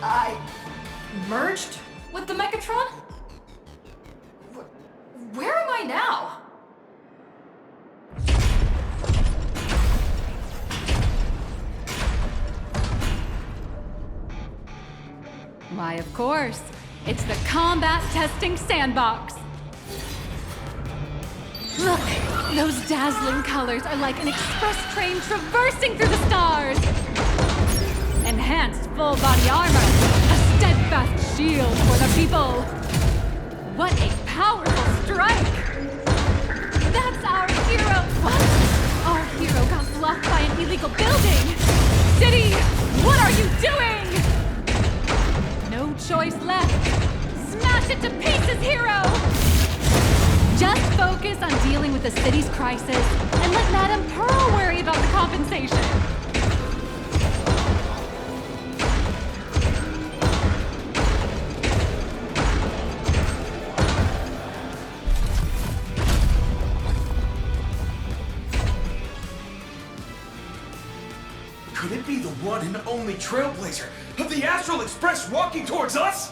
I merged with the Mechatron? Where am I now? Why, of course. It's the combat testing sandbox. Look, those dazzling colors are like an express train traversing through the stars. Enhanced full-body armor, a steadfast shield for the people. What a powerful strike! That's our hero! What? Our hero got blocked by an illegal building! City, what are you doing? No choice left. Smash it to pieces, hero! Just focus on dealing with the city's crisis and let Madame Pearl worry about the compensation. Could it be the one and only trailblazer of the Astral Express walking towards us?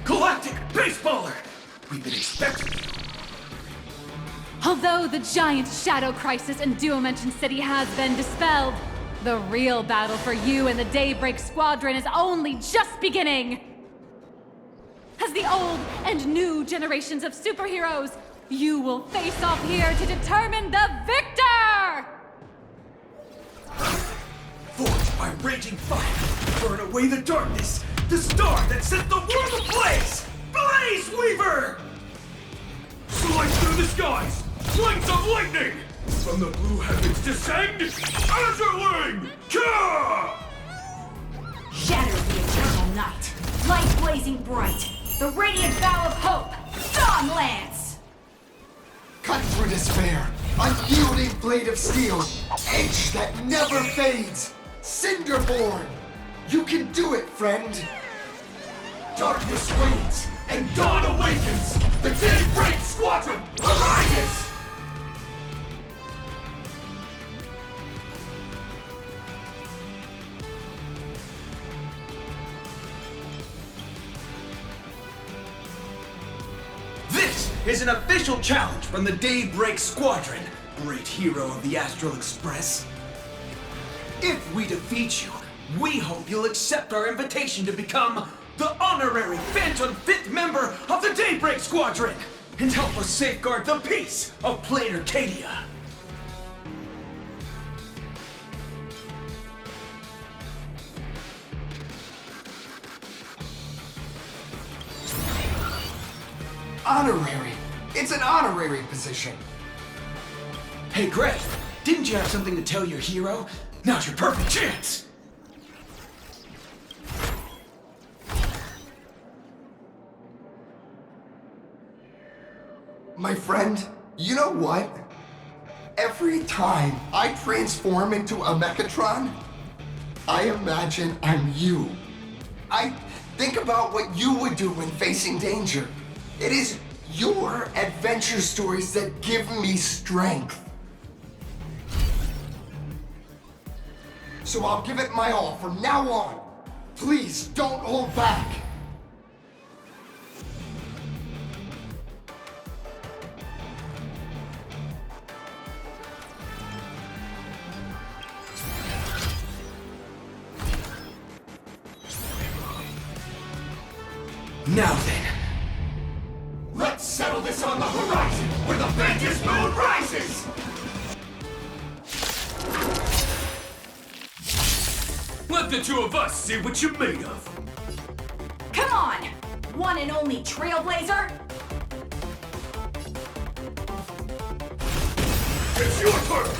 Galactic Baseballer! We've been expecting you. Although the giant shadow crisis in Duomension City has been dispelled, the real battle for you and the Daybreak Squadron is only just beginning! As the old and new generations of superheroes, you will face off here to determine the victor! Forged by raging fire, burn away the darkness, the star that set the world ablaze! Blaze Weaver! Slice through the skies, flames of lightning! From the blue heavens descend, Azurling! Ka! Shatter the eternal night, light blazing bright, the radiant bow of hope, Dawn Lance! Cut through despair, unyielding blade of steel, edge that never fades, Cinderborn! You can do it, friend! Darkness wanes, and dawn awakens! The Daybreak Squadron arises! This is an official challenge from the Daybreak Squadron, great hero of the Astral Express. If we defeat you, we hope you'll accept our invitation to become the honorary Phantom 5th member of the Daybreak Squadron and help us safeguard the peace of Planet Arcadia. Honorary! It's an honorary position! Hey Greg, didn't you have something to tell your hero? Now's your perfect chance! My friend, you know what? Every time I transform into a Mechatron, I imagine I'm you. I think about what you would do when facing danger. It is your adventure stories that give me strength. So I'll give it my all from now on. Please don't hold back. Now then, Let's settle this on the horizon where the Ventus moon rises! let the two of us see what you're made of. Come on! One and only Trailblazer! It's your turn!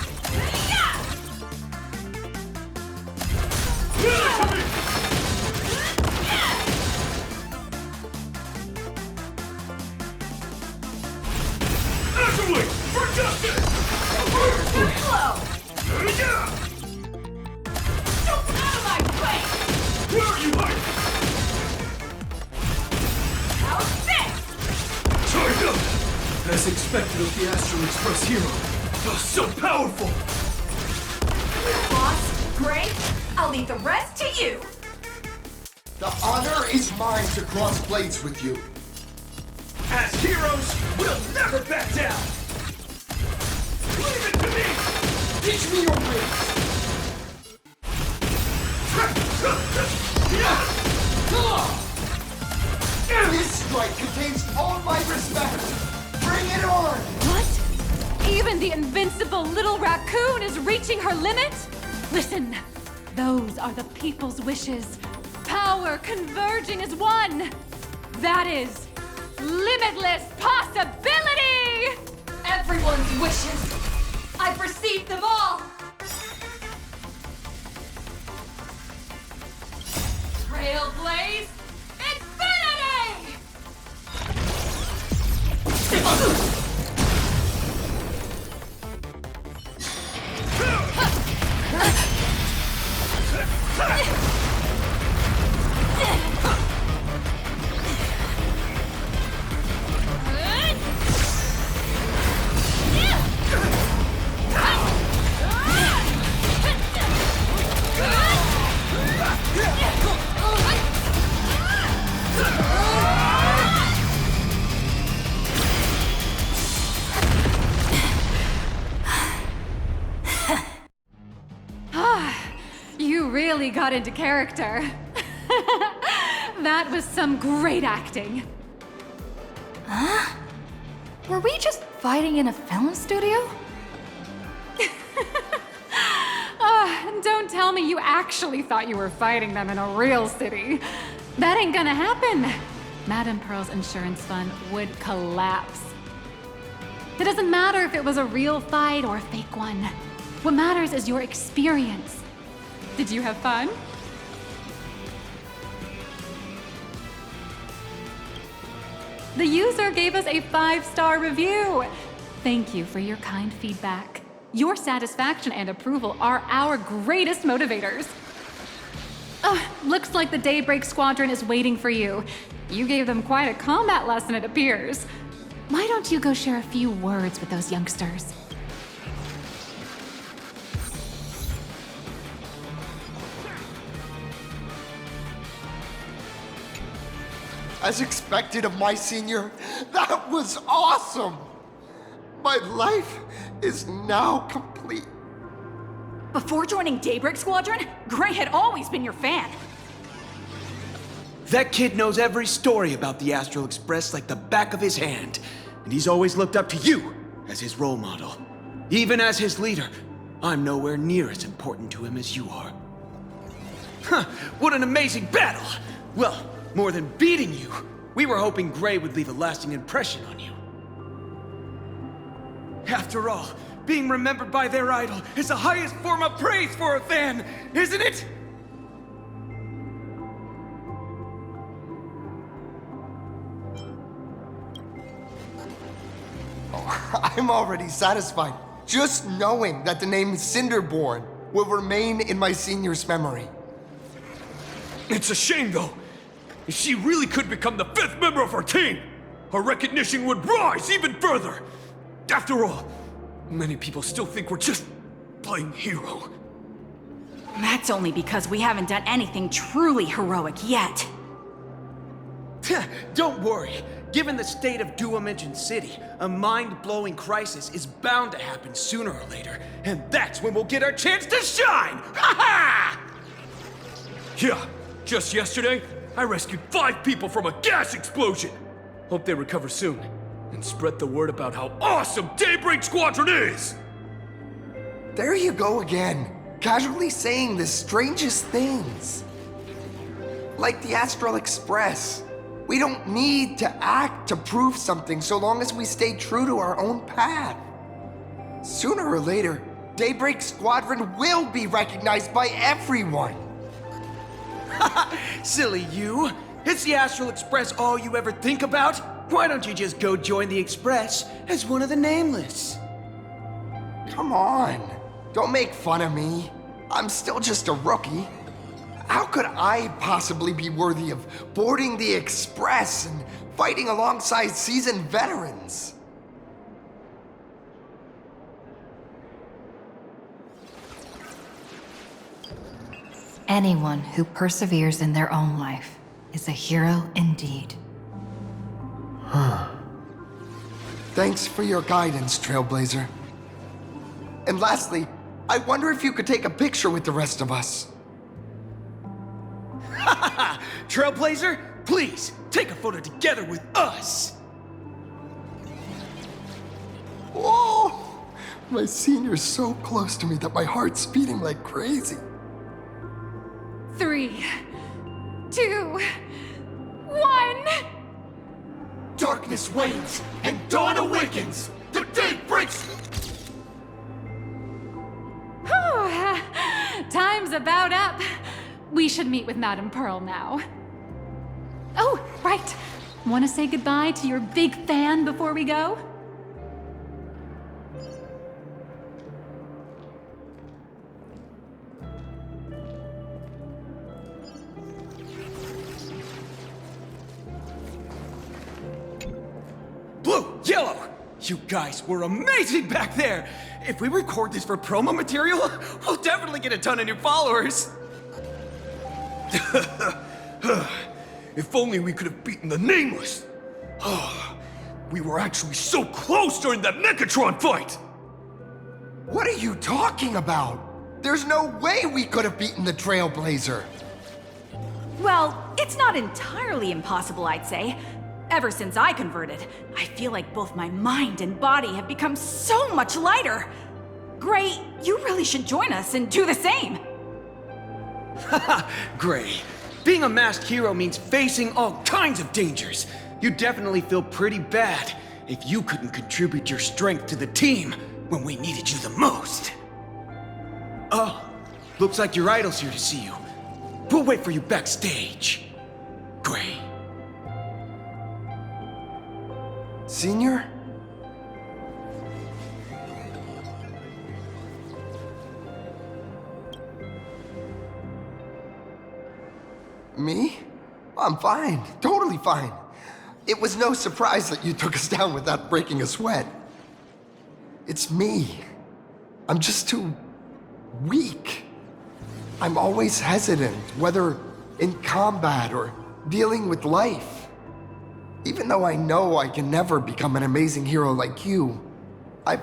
Actually, for justice! Too slow! Yeah! Out of my way! Where are you hiding? As expected of the Astral Express hero. Oh, so powerful! Boss, Gray, I'll leave the rest to you. The honor is mine to cross blades with you. As heroes, we'll never back down! Leave it to me! Teach me your ways! This strike contains all my respect! Bring it on! What? Even the invincible little raccoon is reaching her limit? Listen, those are the people's wishes. Power converging as one. That is limitless possibility! Everyone's wishes. I've received them all. Trailblaze Infinity! You really got into character. That was some great acting. Huh? Were we just fighting in a film studio? Don't tell me you actually thought you were fighting them in a real city. That ain't gonna happen. Madame Pearl's insurance fund would collapse. It doesn't matter if it was a real fight or a fake one. What matters is your experience. Did you have fun? The user gave us a 5-star review. Thank you for your kind feedback. Your satisfaction and approval are our greatest motivators. Looks like the Daybreak Squadron is waiting for you. You gave them quite a combat lesson, it appears. Why don't you go share a few words with those youngsters? As expected of my senior, that was awesome! My life is now complete. Before joining Daybreak Squadron, Gray had always been your fan. That kid knows every story about the Astral Express like the back of his hand, and he's always looked up to you as his role model. Even as his leader, I'm nowhere near as important to him as you are. Huh, what an amazing battle! Well, more than beating you, we were hoping Gray would leave a lasting impression on you. After all, being remembered by their idol is the highest form of praise for a fan, isn't it? I'm already satisfied, just knowing that the name Cinderborn will remain in my senior's memory. It's a shame, though. If she really could become the 5th member of our team, her recognition would rise even further. After all, many people still think we're just playing hero. That's only because we haven't done anything truly heroic yet. Don't worry. Given the state of Duomension City, a mind-blowing crisis is bound to happen sooner or later, and that's when we'll get our chance to shine! Ha ha! Yeah, just yesterday, I rescued 5 people from a gas explosion. Hope they recover soon, and spread the word about how awesome Daybreak Squadron is! There you go again, casually saying the strangest things. Like the Astral Express. We don't need to act to prove something so long as we stay true to our own path. Sooner or later, Daybreak Squadron will be recognized by everyone. Silly you! Is the Astral Express all you ever think about? Why don't you just go join the Express as one of the Nameless? Come on, don't make fun of me. I'm still just a rookie. How could I possibly be worthy of boarding the Express and fighting alongside seasoned veterans? Anyone who perseveres in their own life is a hero indeed. Thanks for your guidance, Trailblazer. And lastly, I wonder if you could take a picture with the rest of us. Trailblazer, please, take a photo together with us! Oh, my senior's so close to me that my heart's beating like crazy. 3, 2, 1. Darkness wanes and dawn awakens! The day breaks! Whew, time's about up. We should meet with Madame Pearl now. Oh, right. Want to say goodbye to your big fan before we go? Blue, yellow! You guys were amazing back there! If we record this for promo material, we'll definitely get a ton of new followers! If only we could have beaten the Nameless! We were actually so close during that Mechatron fight! What are you talking about? There's no way we could have beaten the Trailblazer. Well, it's not entirely impossible, I'd say. Ever since I converted, I feel like both my mind and body have become so much lighter. Gray, you really should join us and do the same. Haha, Gray. Being a masked hero means facing all kinds of dangers. You'd definitely feel pretty bad if you couldn't contribute your strength to the team when we needed you the most. Oh, looks like your idol's here to see you. We'll wait for you backstage. Gray. Senior? Me? I'm fine. Totally fine. It was no surprise that you took us down without breaking a sweat. It's me. I'm just too weak. I'm always hesitant, whether in combat or dealing with life. Even though I know I can never become an amazing hero like you, I've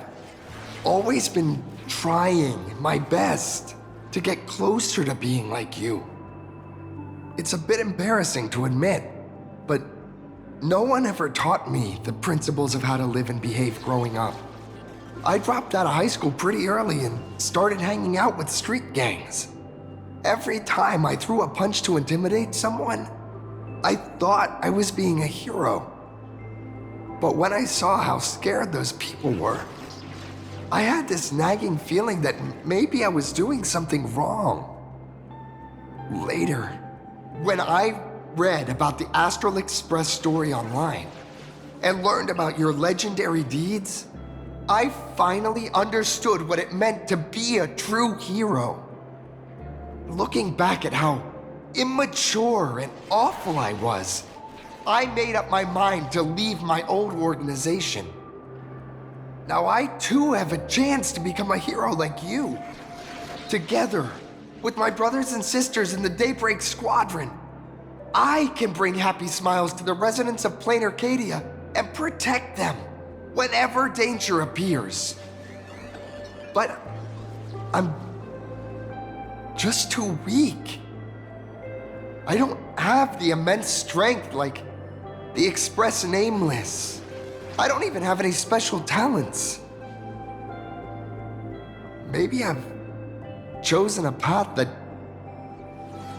always been trying my best to get closer to being like you. It's a bit embarrassing to admit, but no one ever taught me the principles of how to live and behave growing up. I dropped out of high school pretty early and started hanging out with street gangs. Every time I threw a punch to intimidate someone, I thought I was being a hero. But when I saw how scared those people were, I had this nagging feeling that maybe I was doing something wrong. Later, when I read about the Astral Express story online and learned about your legendary deeds, I finally understood what it meant to be a true hero. Looking back at how immature and awful I was, I made up my mind to leave my old organization. Now I too have a chance to become a hero like you. Together, with my brothers and sisters in the Daybreak Squadron, I can bring happy smiles to the residents of Plain Arcadia and protect them whenever danger appears. But I'm just too weak. I don't have the immense strength like the Express Nameless. I don't even have any special talents. Maybe I've chosen a path that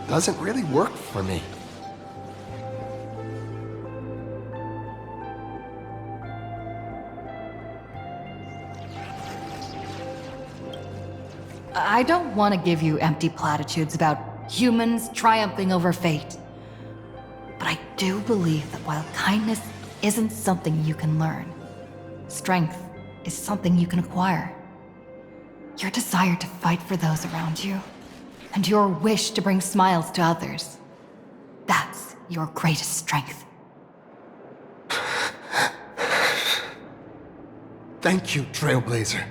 doesn't really work for me. I don't want to give you empty platitudes about humans triumphing over fate. But I do believe that while kindness isn't something you can learn, strength is something you can acquire. Your desire to fight for those around you, and your wish to bring smiles to others, that's your greatest strength. Thank you, Trailblazer.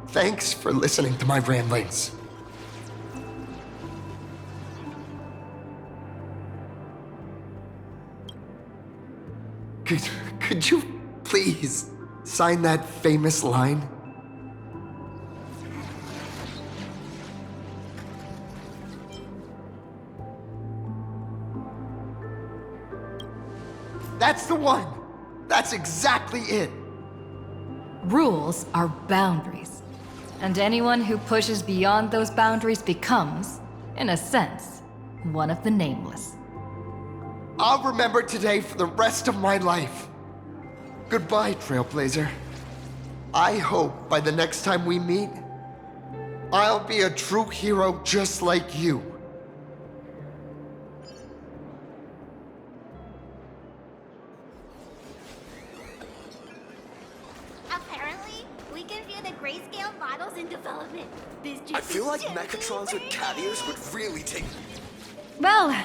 Thanks for listening to my ramblings. Could you please sign that famous line? That's the one! That's exactly it! Rules are boundaries. And anyone who pushes beyond those boundaries becomes, in a sense, one of the nameless. I'll remember today for the rest of my life. Goodbye, Trailblazer. I hope by the next time we meet, I'll be a true hero just like you. Apparently, we can view the grayscale models in development. This just I feel like is Mechatron's with cat ears would really take. Well,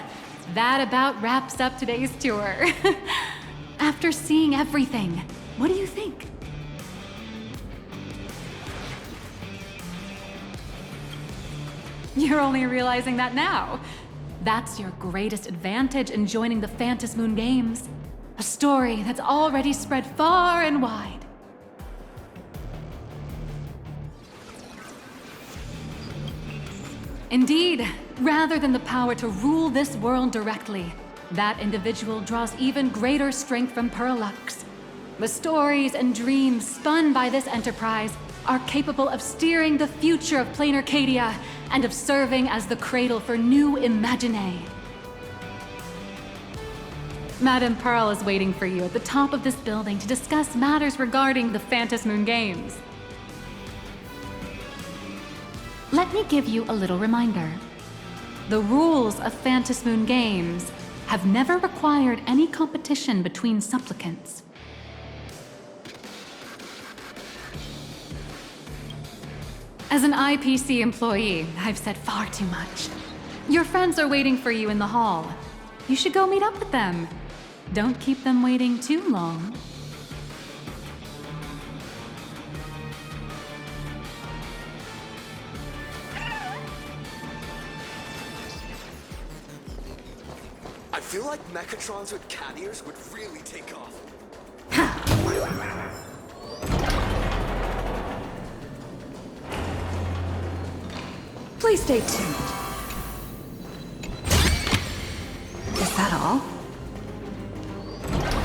that about wraps up today's tour. After seeing everything, what do you think? You're only realizing that now. That's your greatest advantage in joining the Phantasmoon Games. A story that's already spread far and wide. Indeed, rather than the power to rule this world directly, that individual draws even greater strength from Parallax. The stories and dreams spun by this enterprise are capable of steering the future of plain Arcadia and of serving as the cradle for new Imaginae. Madame Pearl is waiting for you at the top of this building to discuss matters regarding the Phantasmoon Games. Let me give you a little reminder. The rules of Phantasmoon Games have never required any competition between supplicants. As an IPC employee, I've said far too much. Your friends are waiting for you in the hall. You should go meet up with them. Don't keep them waiting too long. I feel like Mechatrons with cat ears would really take off. Please stay tuned. Is that all?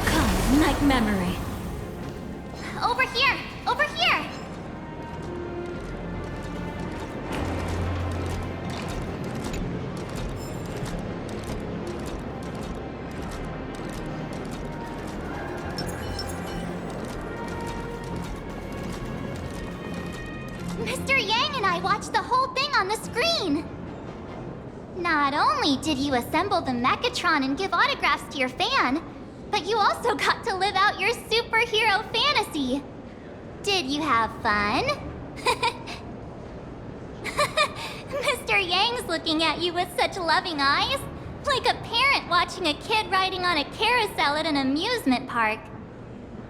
Come, night memory. Over here! Over here! Mr. Yang and I watched the whole thing on the screen! Not only did you assemble the Mechatron and give autographs to your fan, but you also got to live out your superhero fantasy. Did you have fun? Mr. Yang's looking at you with such loving eyes, like a parent watching a kid riding on a carousel at an amusement park.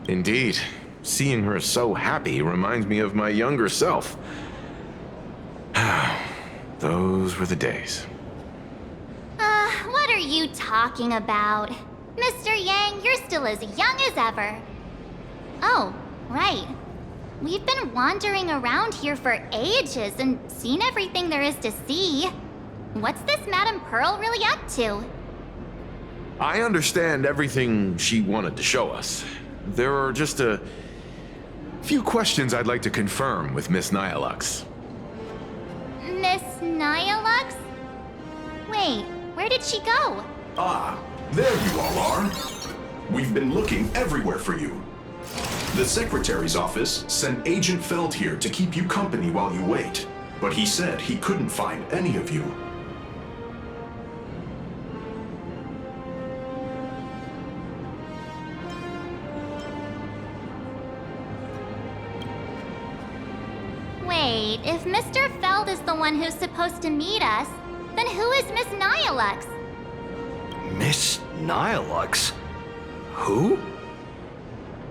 Indeed. Seeing her so happy reminds me of my younger self. Those were the days. What are you talking about? Mr. Yang, you're still as young as ever. Oh, right. We've been wandering around here for ages and seen everything there is to see. What's this Madame Pearl really up to? I understand everything she wanted to show us. There are just a few questions I'd like to confirm with Miss Nihilux. Miss Nihilux? Wait, where did she go? Ah, there you all are. We've been looking everywhere for you. The Secretary's office sent Agent Feld here to keep you company while you wait, but he said he couldn't find any of you. Wait, if Mr. Feld is the one who's supposed to meet us, then who is Miss Nihilux? Miss Nihilux? Who?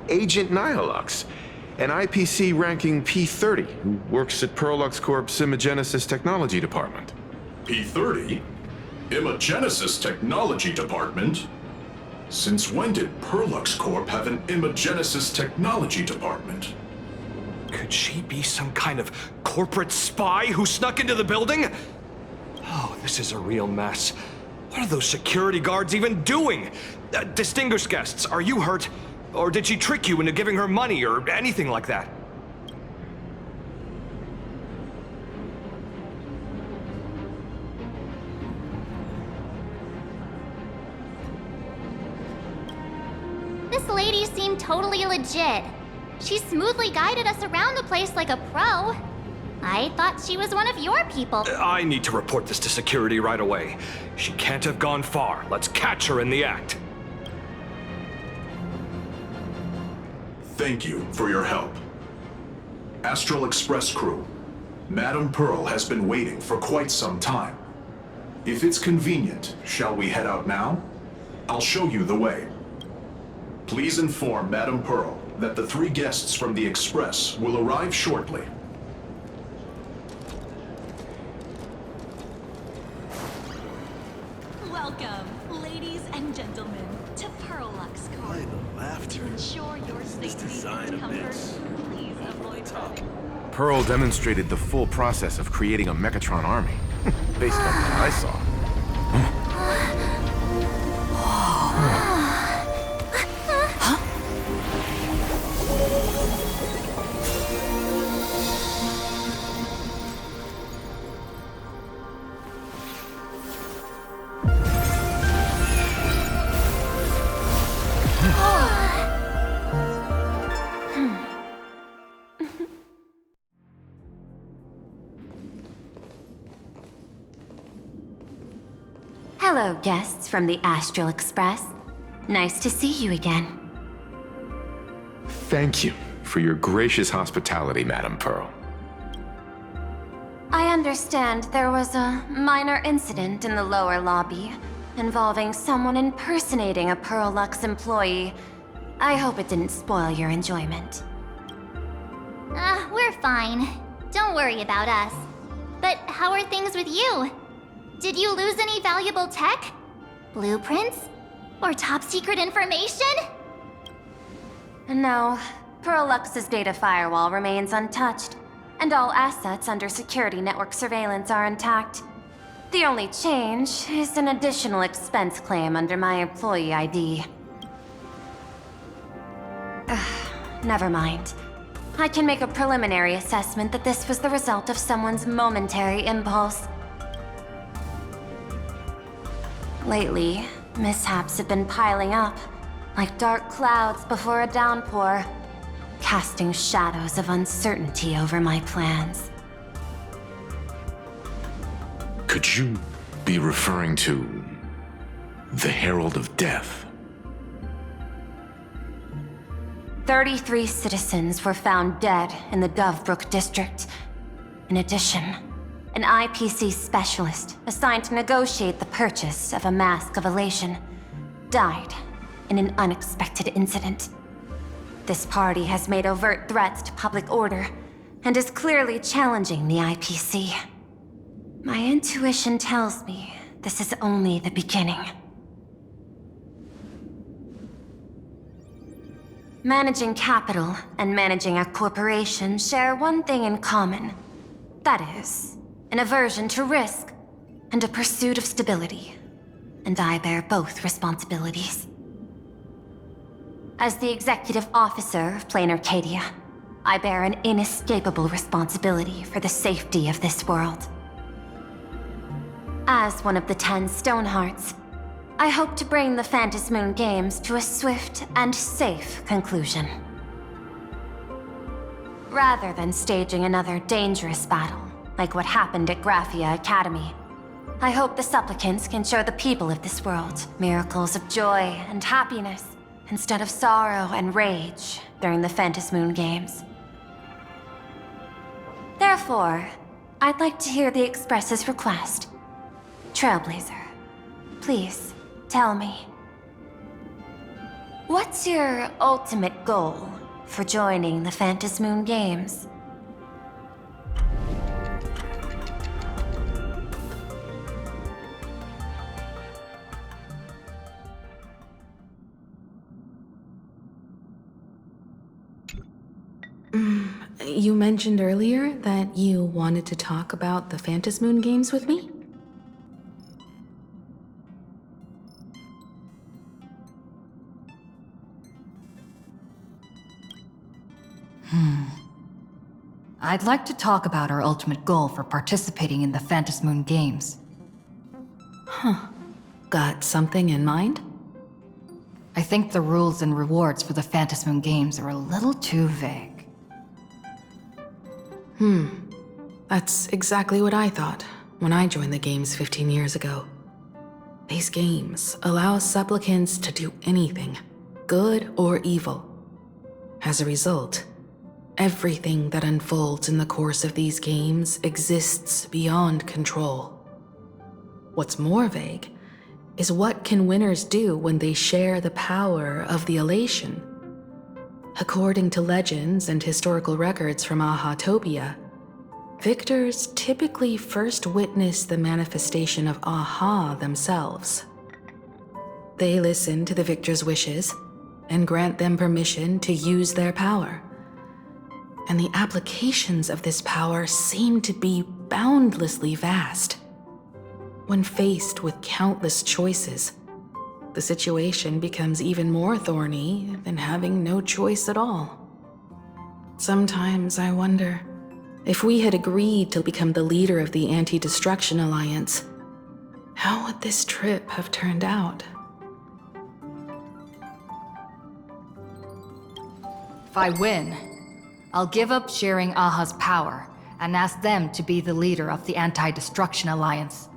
Agent Nihilux, an IPC ranking P30 who works at Parallax Corp's Imagenesis Technology Department. P30? Imagenesis Technology Department? Since when did Perlux Corp have an Imogenesis technology department? Could she be some kind of corporate spy who snuck into the building? Oh, this is a real mess. What are those security guards even doing? Distinguished guests, are you hurt? Or did she trick you into giving her money or anything like that? This lady seemed totally legit. She smoothly guided us around the place like a pro. I thought she was one of your people. I need to report this to security right away. She can't have gone far. Let's catch her in the act. Thank you for your help. Astral Express crew, Madame Pearl has been waiting for quite some time. If it's convenient, shall we head out now? I'll show you the way. Please inform Madame Pearl that the 3 guests from the Express will arrive shortly. Welcome, ladies and gentlemen, to Perlux Corp. To ensure your safety and comfort, please avoid running. Pearl demonstrated the full process of creating a Mechatron army. Based on what I saw. Hello, guests from the Astral Express. Nice to see you again. Thank you for your gracious hospitality, Madame Pearl. I understand there was a minor incident in the lower lobby involving someone impersonating a Perlux employee. I hope it didn't spoil your enjoyment. We're fine. Don't worry about us. But how are things with you? Did you lose any valuable tech? Blueprints? Or top secret information? No, Perlux's data firewall remains untouched, and all assets under security network surveillance are intact. The only change is an additional expense claim under my employee ID. Never mind. I can make a preliminary assessment that this was the result of someone's momentary impulse. Lately, mishaps have been piling up, like dark clouds before a downpour, casting shadows of uncertainty over my plans. Could you be referring to the Herald of Death? 33 citizens were found dead in the Dovebrook district. In addition, an IPC specialist assigned to negotiate the purchase of a Mask of Elation died in an unexpected incident. This party has made overt threats to public order and is clearly challenging the IPC. My intuition tells me this is only the beginning. Managing capital and managing a corporation share one thing in common. That is, an aversion to risk and a pursuit of stability. And I bear both responsibilities. As the executive officer of Plain Arcadia, I bear an inescapable responsibility for the safety of this world. As one of the 10 Stonehearts, I hope to bring the Phantasmoon Games to a swift and safe conclusion. Rather than staging another dangerous battle, like what happened at Graphia Academy, I hope the supplicants can show the people of this world miracles of joy and happiness, instead of sorrow and rage during the Phantasmoon Games. Therefore, I'd like to hear the Express's request. Trailblazer, please, tell me. What's your ultimate goal for joining the Phantasmoon Games? You mentioned earlier that you wanted to talk about the Phantasmoon games with me? I'd like to talk about our ultimate goal for participating in the Phantasmoon games. Got something in mind? I think the rules and rewards for the Phantasmoon games are a little too vague. That's exactly what I thought when I joined the games 15 years ago. These games allow supplicants to do anything, good or evil. As a result, everything that unfolds in the course of these games exists beyond control. What's more vague is what can winners do when they share the power of the elation. According to legends and historical records from Ahatopia, victors typically first witness the manifestation of Aha themselves. They listen to the victor's wishes and grant them permission to use their power. And the applications of this power seem to be boundlessly vast. When faced with countless choices, the situation becomes even more thorny than having no choice at all. Sometimes I wonder, if we had agreed to become the leader of the Anti-Destruction Alliance, how would this trip have turned out? If I win, I'll give up sharing Aha's power and ask them to be the leader of the Anti-Destruction Alliance.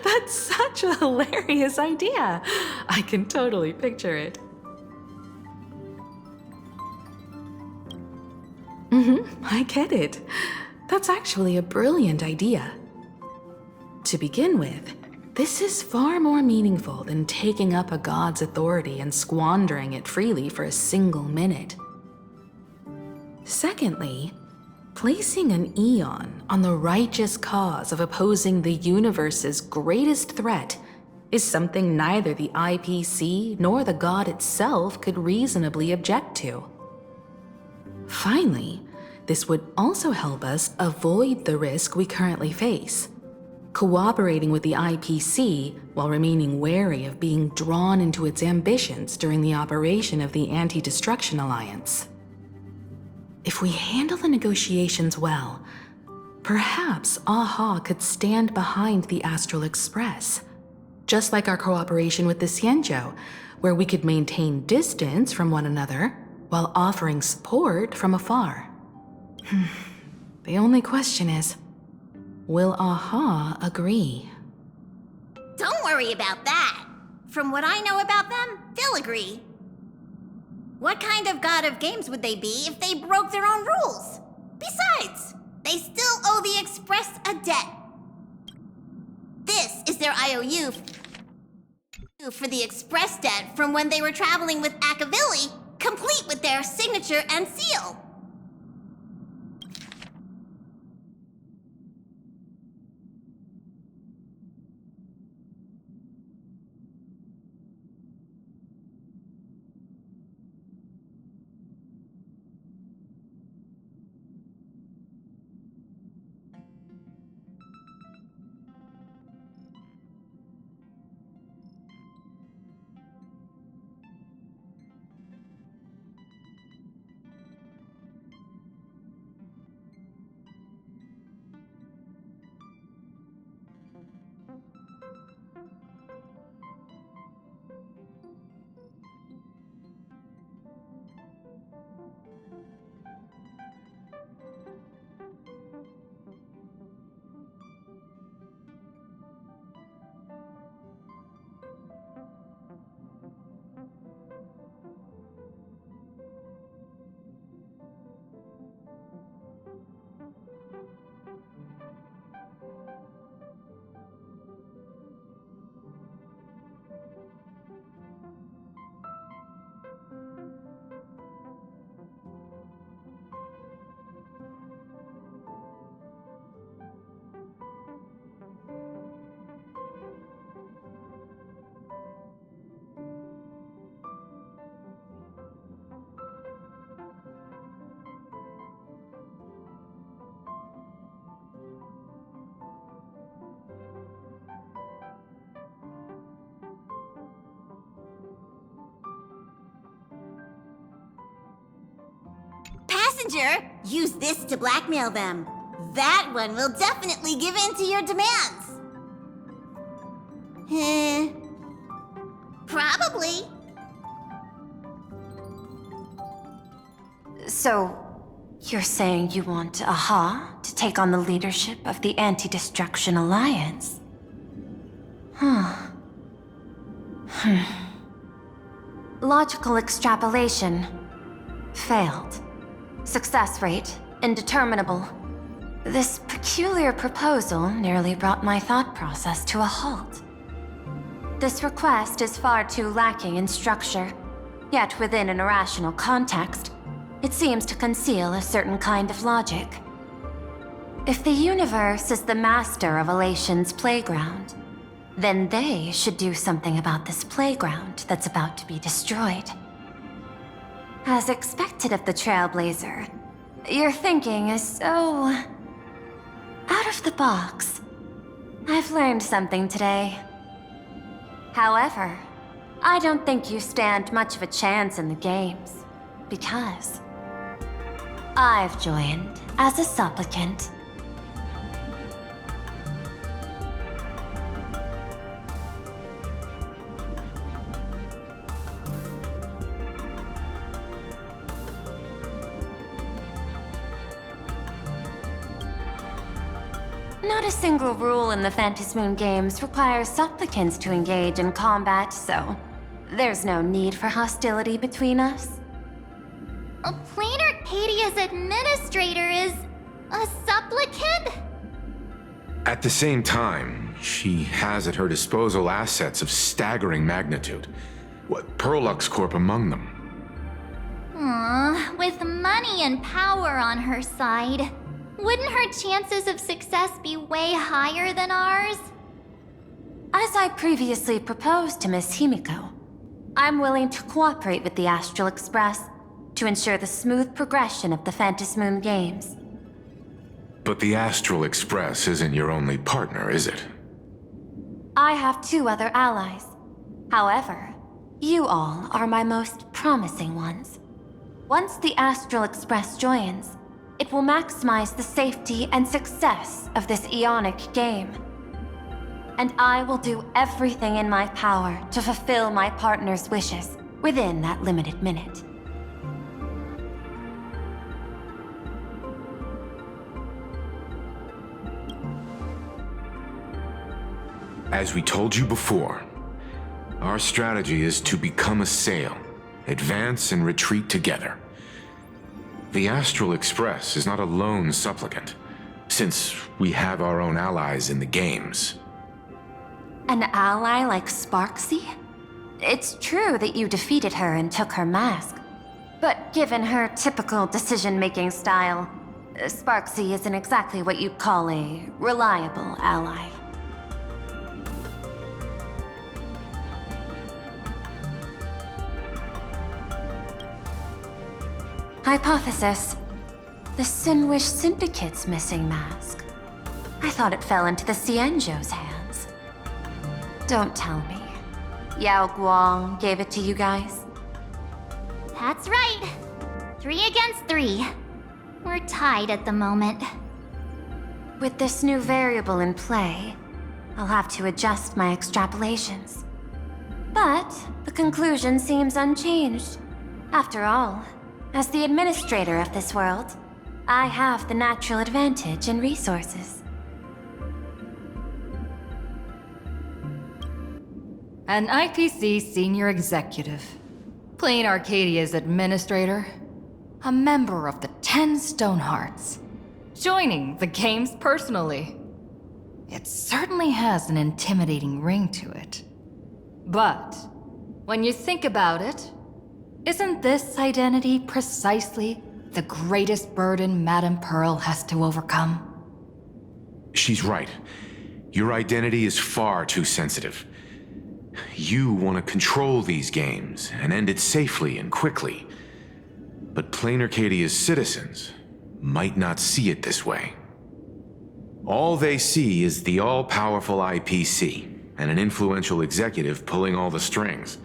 That's such a hilarious idea. I can totally picture it. I get it. That's actually a brilliant idea. To begin with, this is far more meaningful than taking up a god's authority and squandering it freely for a single minute. Secondly, placing an Eon on the righteous cause of opposing the universe's greatest threat is something neither the IPC nor the god itself could reasonably object to. Finally, this would also help us avoid the risk we currently face, cooperating with the IPC while remaining wary of being drawn into its ambitions during the operation of the Anti-Destruction Alliance. If we handle the negotiations well, perhaps Aha could stand behind the Astral Express, just like our cooperation with the Xianzhou, where we could maintain distance from one another while offering support from afar. The only question is, will Aha agree? Don't worry about that. From what I know about them, they'll agree. What kind of god of games would they be if they broke their own rules? Besides, they still owe the Express a debt. This is their IOU for the Express debt from when they were traveling with Akavili, complete with their signature and seal. messenger, use this to blackmail them. That one will definitely give in to your demands. Probably. So, you're saying you want Aha to take on the leadership of the Anti-Destruction Alliance? Logical extrapolation. Failed. Success rate, indeterminable. This peculiar proposal nearly brought my thought process to a halt. This request is far too lacking in structure, yet within an irrational context, it seems to conceal a certain kind of logic. If the universe is the master of Elation's playground, then they should do something about this playground that's about to be destroyed. As expected of the Trailblazer, your thinking is so... out of the box. I've learned something today. However, I don't think you stand much of a chance in the games, because I've joined as a supplicant. Not a single rule in the Phantasmoon games requires supplicants to engage in combat, so there's no need for hostility between us. A Plain Arcadia's administrator is a supplicant? At the same time, she has at her disposal assets of staggering magnitude. Perlux Corp among them. With money and power on her side, wouldn't her chances of success be way higher than ours? As I previously proposed to Miss Himiko, I'm willing to cooperate with the Astral Express to ensure the smooth progression of the Phantasmoon games. But the Astral Express isn't your only partner, is it? I have 2 other allies. However, you all are my most promising ones. Once the Astral Express joins, it will maximize the safety and success of this Ionic game. And I will do everything in my power to fulfill my partner's wishes within that limited minute. As we told you before, our strategy is to become a sail, advance and retreat together. The Astral Express is not a lone supplicant, since we have our own allies in the games. An ally like Sparksy? It's true that you defeated her and took her mask. But given her typical decision-making style, Sparksy isn't exactly what you'd call a reliable ally. Hypothesis. The Sinwish Syndicate's missing mask. I thought it fell into the Cienjo's hands. Don't tell me. Yao Guang gave it to you guys? That's right. 3 against 3. We're tied at the moment. With this new variable in play, I'll have to adjust my extrapolations. But the conclusion seems unchanged. After all, as the administrator of this world, I have the natural advantage in resources. An IPC senior executive, Plain Arcadia's administrator, a member of the 10 Stonehearts, joining the games personally. It certainly has an intimidating ring to it. But when you think about it, isn't this identity precisely the greatest burden Madame Pearl has to overcome? She's right. Your identity is far too sensitive. You want to control these games and end it safely and quickly. But Plain Arcadia's citizens might not see it this way. All they see is the all-powerful IPC and an influential executive pulling all the strings.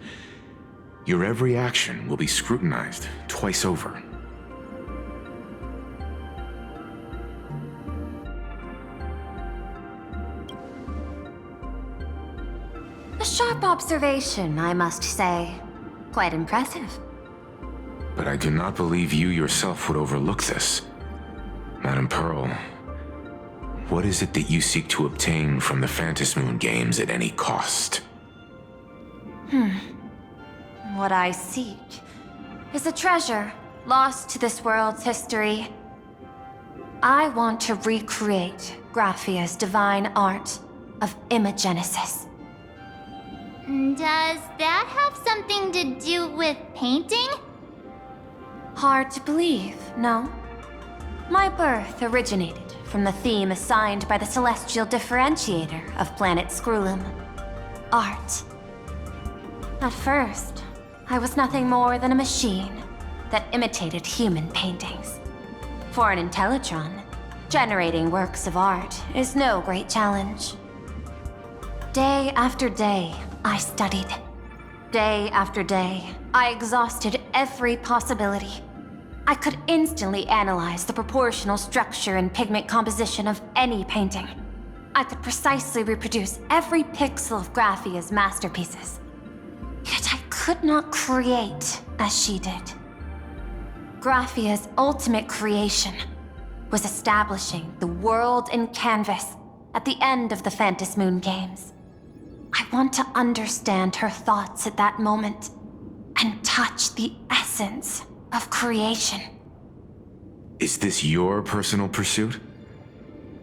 Your every action will be scrutinized twice over. A sharp observation, I must say. Quite impressive. But I do not believe you yourself would overlook this. Madam Pearl, what is it that you seek to obtain from the Phantasmoon games at any cost? What I seek is a treasure lost to this world's history. I want to recreate Graphia's divine art of imagenesis. Does that have something to do with painting? Hard to believe, no? My birth originated from the theme assigned by the celestial differentiator of planet Scrulum: art. At first, I was nothing more than a machine that imitated human paintings. For an Intellitron, generating works of art is no great challenge. Day after day, I studied. Day after day, I exhausted every possibility. I could instantly analyze the proportional structure and pigment composition of any painting. I could precisely reproduce every pixel of Graphia's masterpieces. Yet I could not create as she did. Graphia's ultimate creation was establishing the world in canvas at the end of the Phantasmoon games. I want to understand her thoughts at that moment and touch the essence of creation. Is this your personal pursuit?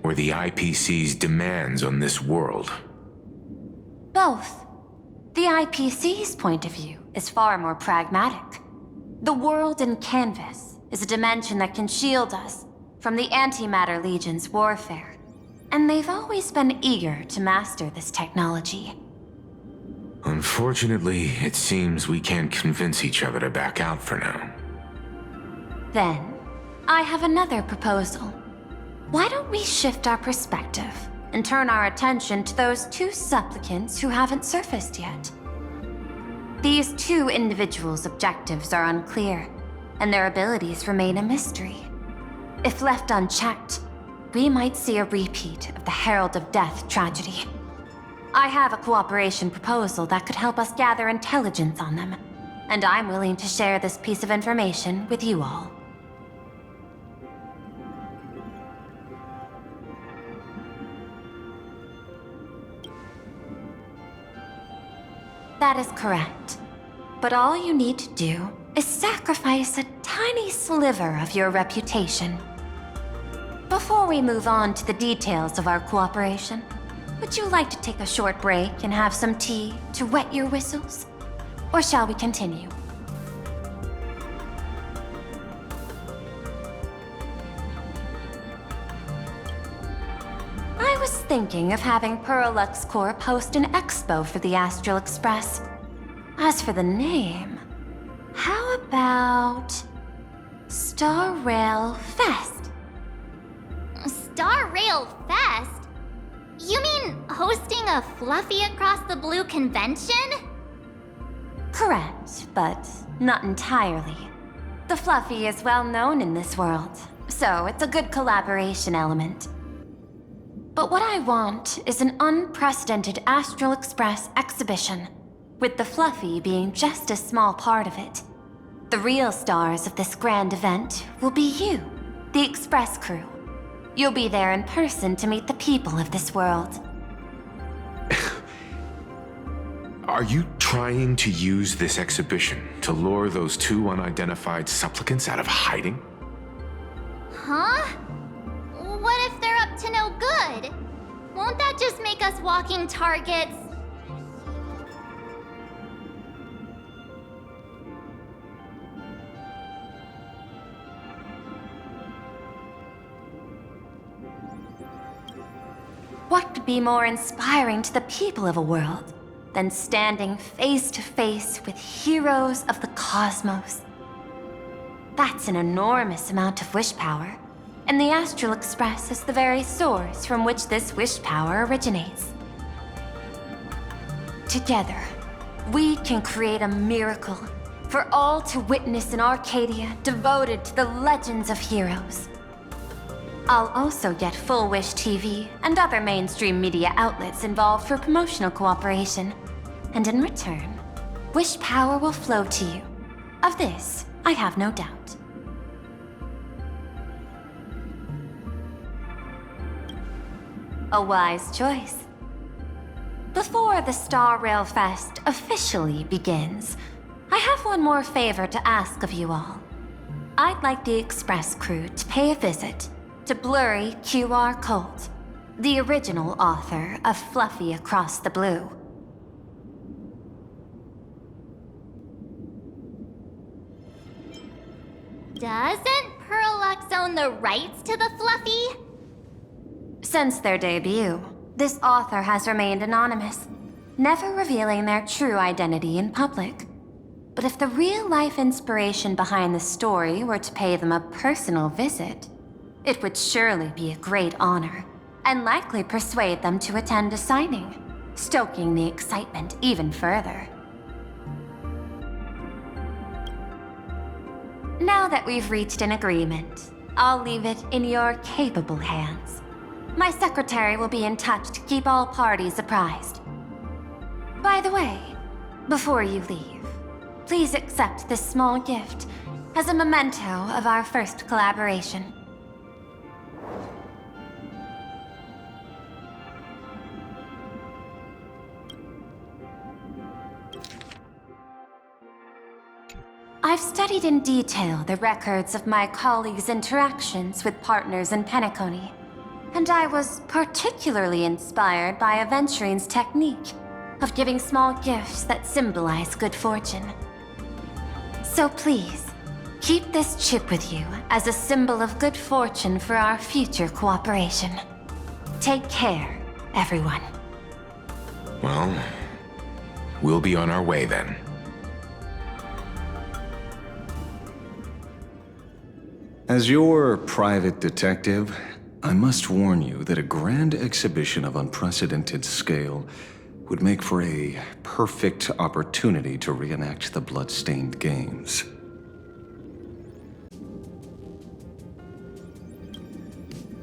Or the IPC's demands on this world? Both. The IPC's point of view is far more pragmatic. The world in canvas is a dimension that can shield us from the Antimatter Legion's warfare, and they've always been eager to master this technology. Unfortunately, it seems we can't convince each other to back out for now. Then, I have another proposal. Why don't we shift our perspective and turn our attention to those two supplicants who haven't surfaced yet? These two individuals' objectives are unclear, and their abilities remain a mystery. If left unchecked, we might see a repeat of the Herald of Death tragedy. I have a cooperation proposal that could help us gather intelligence on them, and I'm willing to share this piece of information with you all. That is correct. But all you need to do is sacrifice a tiny sliver of your reputation. Before we move on to the details of our cooperation, would you like to take a short break and have some tea to wet your whistles? Or shall we continue? I was thinking of having Pearlux Corp host an expo for the Astral Express. As for the name, how about Star Rail Fest? Star Rail Fest? You mean hosting a Fluffy Across the Blue convention? Correct, but not entirely. The Fluffy is well known in this world, so it's a good collaboration element. But what I want is an unprecedented Astral Express exhibition, with the Fluffy being just a small part of it. The real stars of this grand event will be you, the Express crew. You'll be there in person to meet the people of this world. Are you trying to use this exhibition to lure those two unidentified supplicants out of hiding? Huh? What if they're up to no good? Won't that just make us walking targets? What could be more inspiring to the people of a world than standing face to face with heroes of the cosmos? That's an enormous amount of wish power, and the Astral Express is the very source from which this wish power originates. Together, we can create a miracle for all to witness in Arcadia devoted to the legends of heroes. I'll also get Full Wish TV and other mainstream media outlets involved for promotional cooperation. And in return, wish power will flow to you. Of this, I have no doubt. A wise choice. Before the Star Rail Fest officially begins, I have one more favor to ask of you all. I'd like the Express crew to pay a visit to Blurry QR Colt, the original author of Fluffy Across the Blue. Doesn't Pearlux own the rights to the Fluffy? Since their debut, this author has remained anonymous, never revealing their true identity in public. But if the real-life inspiration behind the story were to pay them a personal visit, it would surely be a great honor, and likely persuade them to attend a signing, stoking the excitement even further. Now that we've reached an agreement, I'll leave it in your capable hands. My secretary will be in touch to keep all parties apprised. By the way, before you leave, please accept this small gift as a memento of our first collaboration. I've studied in detail the records of my colleagues' interactions with partners in Penacony, and I was particularly inspired by Aventurine's technique of giving small gifts that symbolize good fortune. So please, keep this chip with you as a symbol of good fortune for our future cooperation. Take care, everyone. Well, we'll be on our way then. As your private detective, I must warn you that a grand exhibition of unprecedented scale would make for a perfect opportunity to reenact the blood-stained games.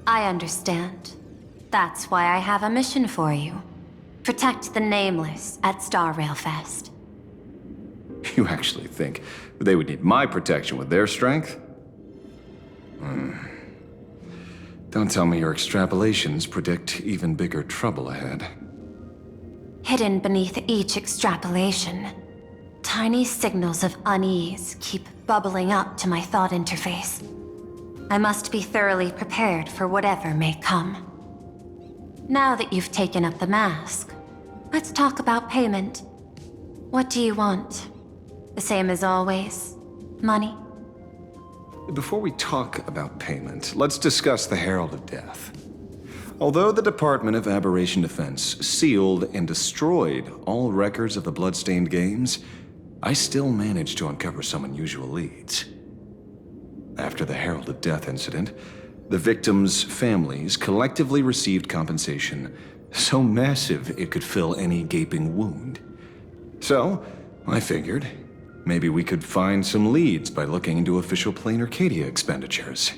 I understand. That's why I have a mission for you. Protect the Nameless at Star Rail Fest. You actually think they would need my protection with their strength? Don't tell me your extrapolations predict even bigger trouble ahead. Hidden beneath each extrapolation, tiny signals of unease keep bubbling up to my thought interface. I must be thoroughly prepared for whatever may come. Now that you've taken up the mask, let's talk about payment. What do you want? The same as always? Money? Before we talk about payment, let's discuss the Herald of Death. Although the Department of Aberration Defense sealed and destroyed all records of the Bloodstained Games, I still managed to uncover some unusual leads. After the Herald of Death incident, the victims' families collectively received compensation so massive it could fill any gaping wound. So, I figured, maybe we could find some leads by looking into official Plain Arcadia expenditures.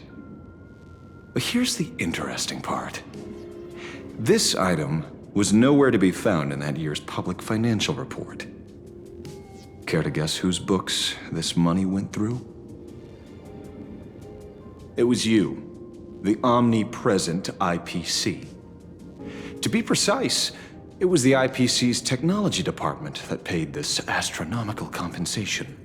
But here's the interesting part. This item was nowhere to be found in that year's public financial report. Care to guess whose books this money went through? It was you, the omnipresent IPC. To be precise, it was the IPC's technology department that paid this astronomical compensation.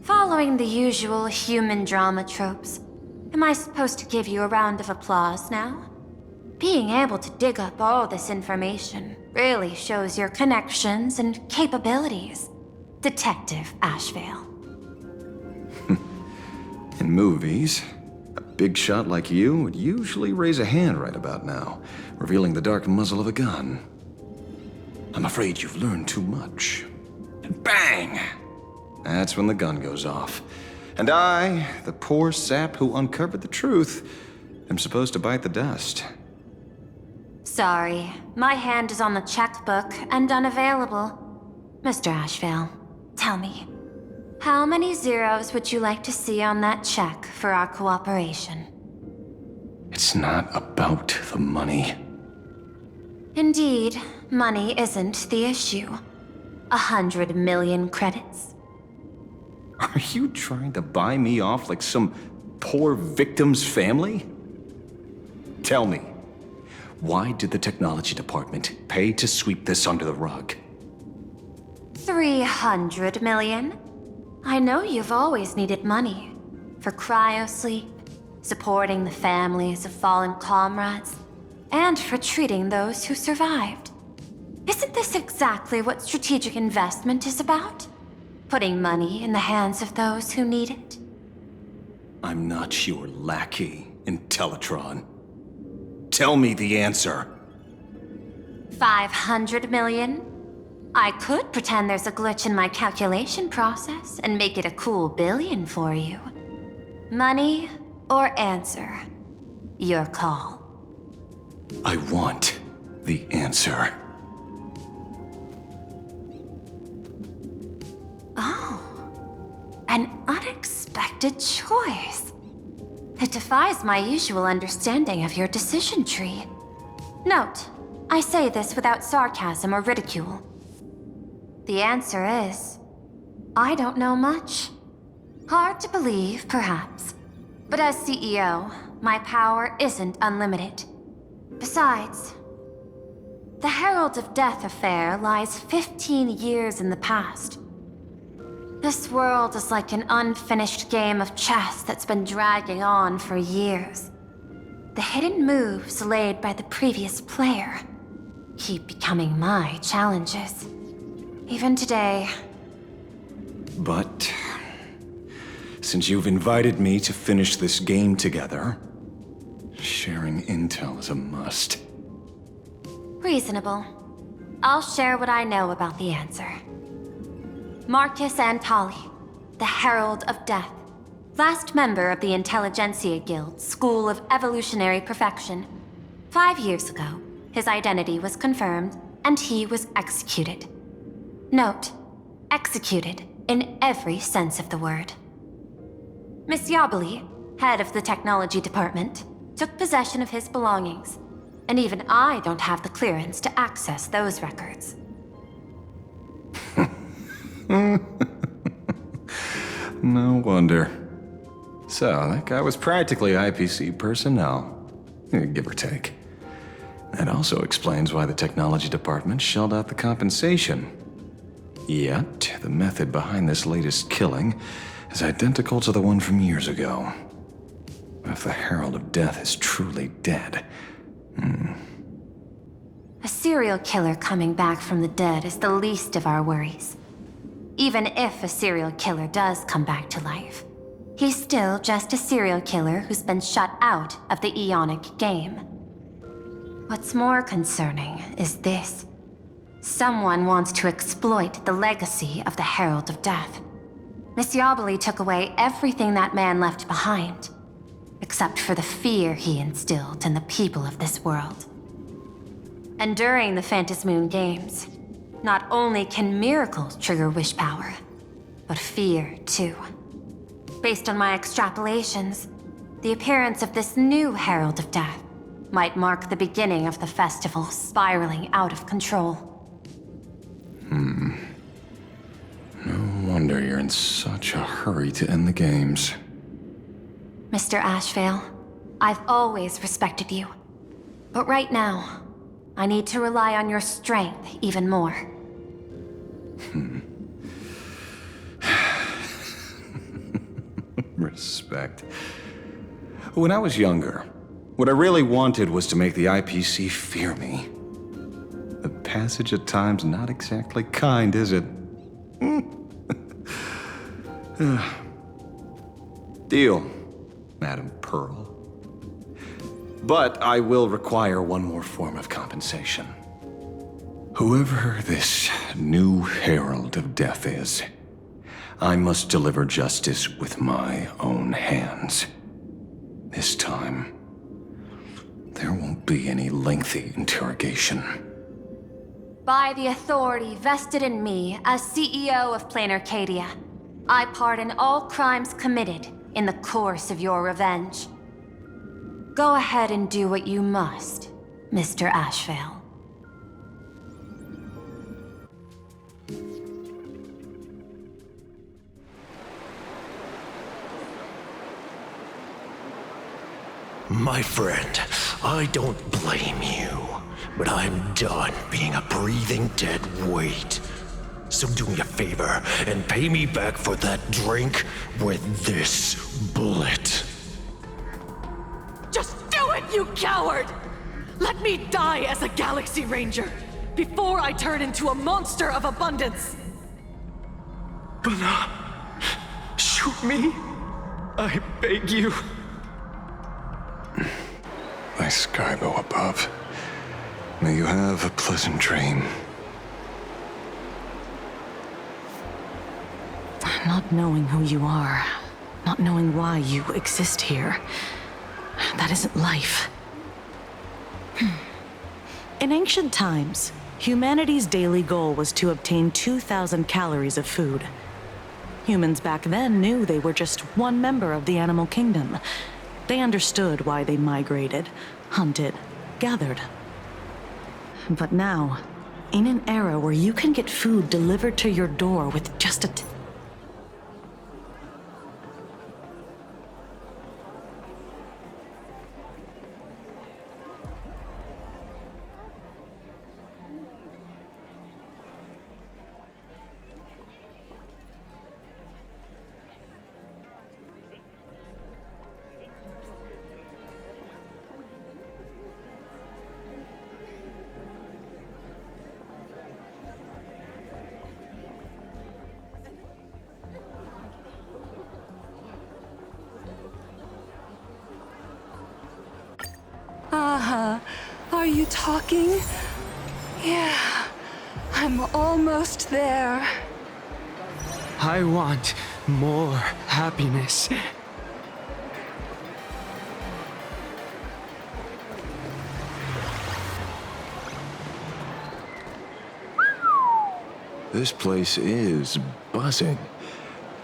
Following the usual human drama tropes, am I supposed to give you a round of applause now? Being able to dig up all this information really shows your connections and capabilities, Detective Ashvale. In movies, a big shot like you would usually raise a hand right about now, revealing the dark muzzle of a gun. I'm afraid you've learned too much. And bang! That's when the gun goes off. And I, the poor sap who uncovered the truth, am supposed to bite the dust. Sorry, my hand is on the checkbook and unavailable. Mr. Ashvale, tell me, How many zeros would you like to see on that check for our cooperation? It's not about the money. Indeed, money isn't the issue. 100 million credits. Are you trying to buy me off like some poor victim's family? Tell me, why did the technology department pay to sweep this under the rug? 300 million? I know you've always needed money. For cryosleep, supporting the families of fallen comrades, and for treating those who survived. Isn't this exactly what strategic investment is about? Putting money in the hands of those who need it? I'm not your lackey, Intellitron. Tell me the answer. 500 million? I could pretend there's a glitch in my calculation process and make it a cool billion for you. Money or answer? Your call. I want the answer. Oh, an unexpected choice. It defies my usual understanding of your decision tree. Note, I say this without sarcasm or ridicule. The answer is, I don't know much. Hard to believe, perhaps. But as CEO, my power isn't unlimited. Besides, the Herald of Death affair lies 15 years in the past. This world is like an unfinished game of chess that's been dragging on for years. The hidden moves laid by the previous player keep becoming my challenges. Even today. But since you've invited me to finish this game together, sharing intel is a must. Reasonable. I'll share what I know about the answer. Marcus Antali, the Herald of Death, last member of the Intelligentsia Guild School of Evolutionary Perfection. 5 years ago, his identity was confirmed, and he was executed. Note, executed in every sense of the word. Miss Yabali, head of the technology department, took possession of his belongings, and even I don't have the clearance to access those records. No wonder. So, that guy was practically IPC personnel, give or take. That also explains why the technology department shelled out the compensation. Yet, the method behind this latest killing is identical to the one from years ago. If the Herald of Death is truly dead... A serial killer coming back from the dead is the least of our worries. Even if a serial killer does come back to life, he's still just a serial killer who's been shut out of the Ionic game. What's more concerning is this. Someone wants to exploit the legacy of the Herald of Death. Miss Yabali took away everything that man left behind, except for the fear he instilled in the people of this world. And during the Phantasmoon Games, not only can miracles trigger wish power, but fear too. Based on my extrapolations, the appearance of this new Herald of Death might mark the beginning of the festival spiraling out of control. No wonder you're in such a hurry to end the games. Mr. Ashvale, I've always respected you. But right now, I need to rely on your strength even more. Respect. When I was younger, what I really wanted was to make the IPC fear me. The passage of time's not exactly kind, is it? Deal, Madam Pearl. But I will require one more form of compensation. Whoever this new Herald of Death is, I must deliver justice with my own hands. This time, there won't be any lengthy interrogation. By the authority vested in me as CEO of Plain Arcadia, I pardon all crimes committed in the course of your revenge. Go ahead and do what you must, Mr. Ashvale. My friend, I don't blame you, but I'm done being a breathing dead weight. So do me a favor and pay me back for that drink with this bullet. Just do it, you coward! Let me die as a Galaxy Ranger before I turn into a monster of abundance! Bana, shoot me. I beg you. My Skybo above. May you have a pleasant dream. Not knowing who you are, not knowing why you exist here, that isn't life. In ancient times, humanity's daily goal was to obtain 2,000 calories of food. Humans back then knew they were just one member of the animal kingdom. They understood why they migrated, hunted, gathered. But now, in an era where you can get food delivered to your door with just a Are you talking? Yeah, I'm almost there. I want more happiness. This place is buzzing.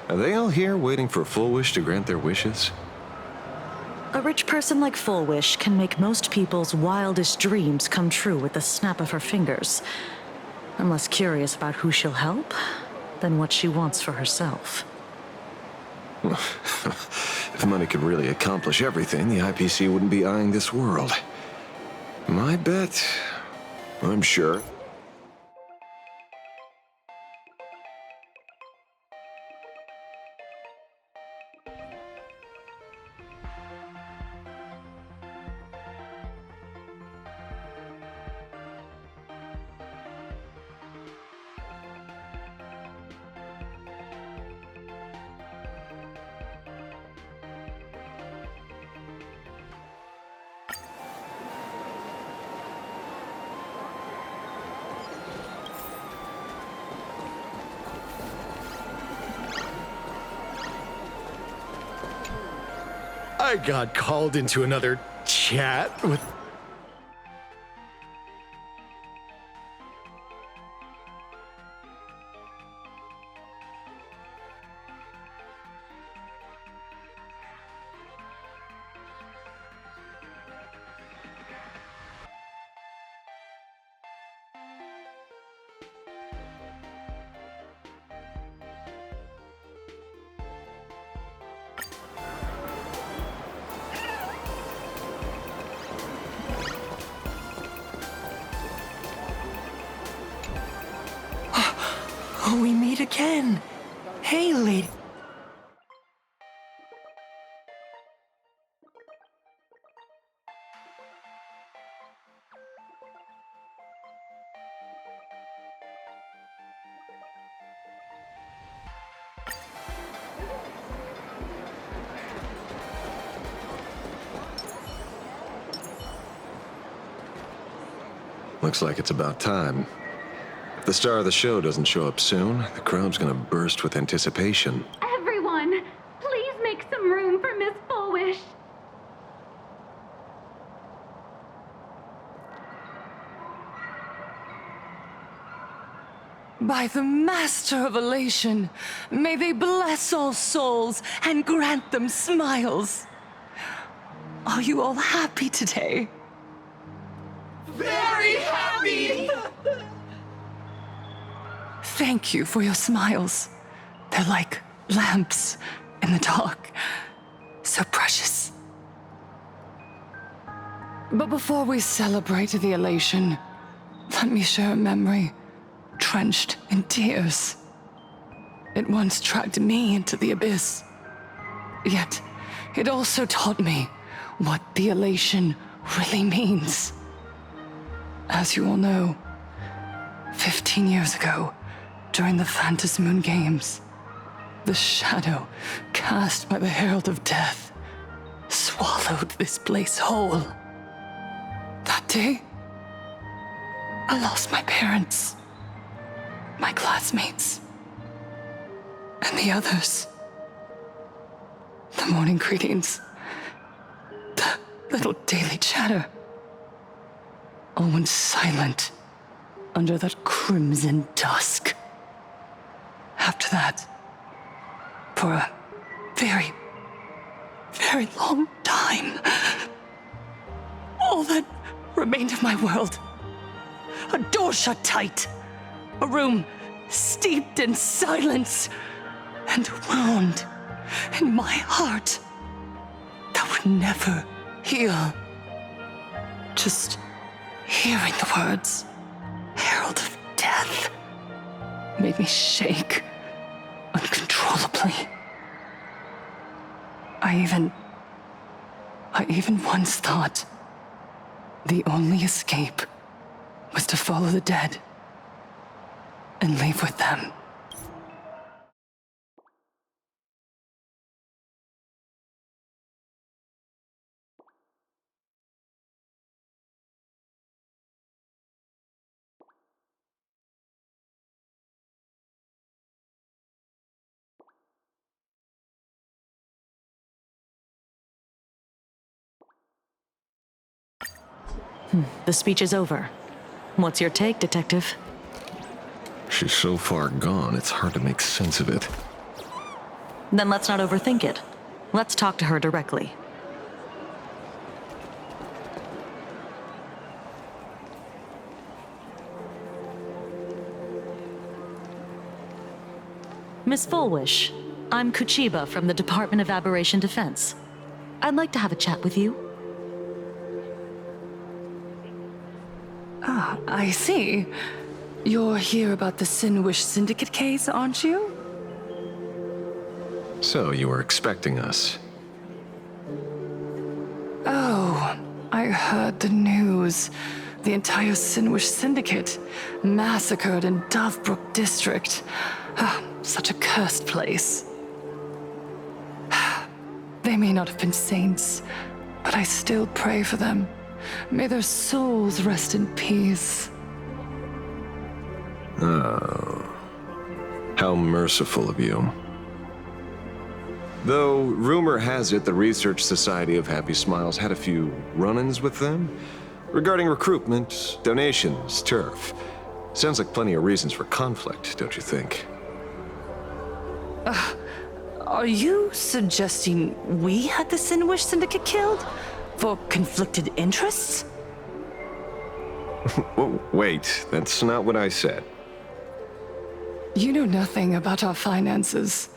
Are they all here waiting for Full Wish to grant their wishes? A rich person like Full Wish can make most people's wildest dreams come true with the snap of her fingers. I'm less curious about who she'll help than what she wants for herself. If money could really accomplish everything, the IPC wouldn't be eyeing this world. My bet, I'm sure. I got called into another chat with... Oh, we meet again. Hey, lady. Looks like it's about time. If the star of the show doesn't show up soon, the crowd's gonna burst with anticipation. Everyone, please make some room for Miss Fullwish. By the Master of Elation, may they bless all souls and grant them smiles. Are you all happy today? Very happy! Thank you for your smiles. They're like lamps in the dark. So precious. But before we celebrate the elation, let me share a memory drenched in tears. It once dragged me into the abyss. Yet, it also taught me what the elation really means. As you all know, 15 years ago, during the Phantasmoon Games, the shadow cast by the Herald of Death swallowed this place whole. That day, I lost my parents, my classmates, and the others. The morning greetings, the little daily chatter, all went silent under that crimson dusk. After that, for a very, very long time, all that remained of my world, a door shut tight, a room steeped in silence, and a wound in my heart that would never heal. Just hearing the words, Herald of Death, made me shake uncontrollably. I even once thought the only escape was to follow the dead and leave with them. The speech is over. What's your take, Detective? She's so far gone, it's hard to make sense of it. Then let's not overthink it. Let's talk to her directly. Miss Fullwish, I'm Kuchiba from the Department of Aberration Defense. I'd like to have a chat with you. Ah, I see. You're here about the Sinwish Syndicate case, aren't you? So, you were expecting us. Oh, I heard the news. The entire Sinwish Syndicate massacred in Dovebrook District. Ah, such a cursed place. They may not have been saints, but I still pray for them. May their souls rest in peace. Oh. How merciful of you. Though, rumor has it the Research Society of Happy Smiles had a few run-ins with them regarding recruitment, donations, turf. Sounds like plenty of reasons for conflict, don't you think? Are you suggesting we had the Sinwish Syndicate killed? For conflicted interests? Wait, that's not what I said. You know nothing about our finances.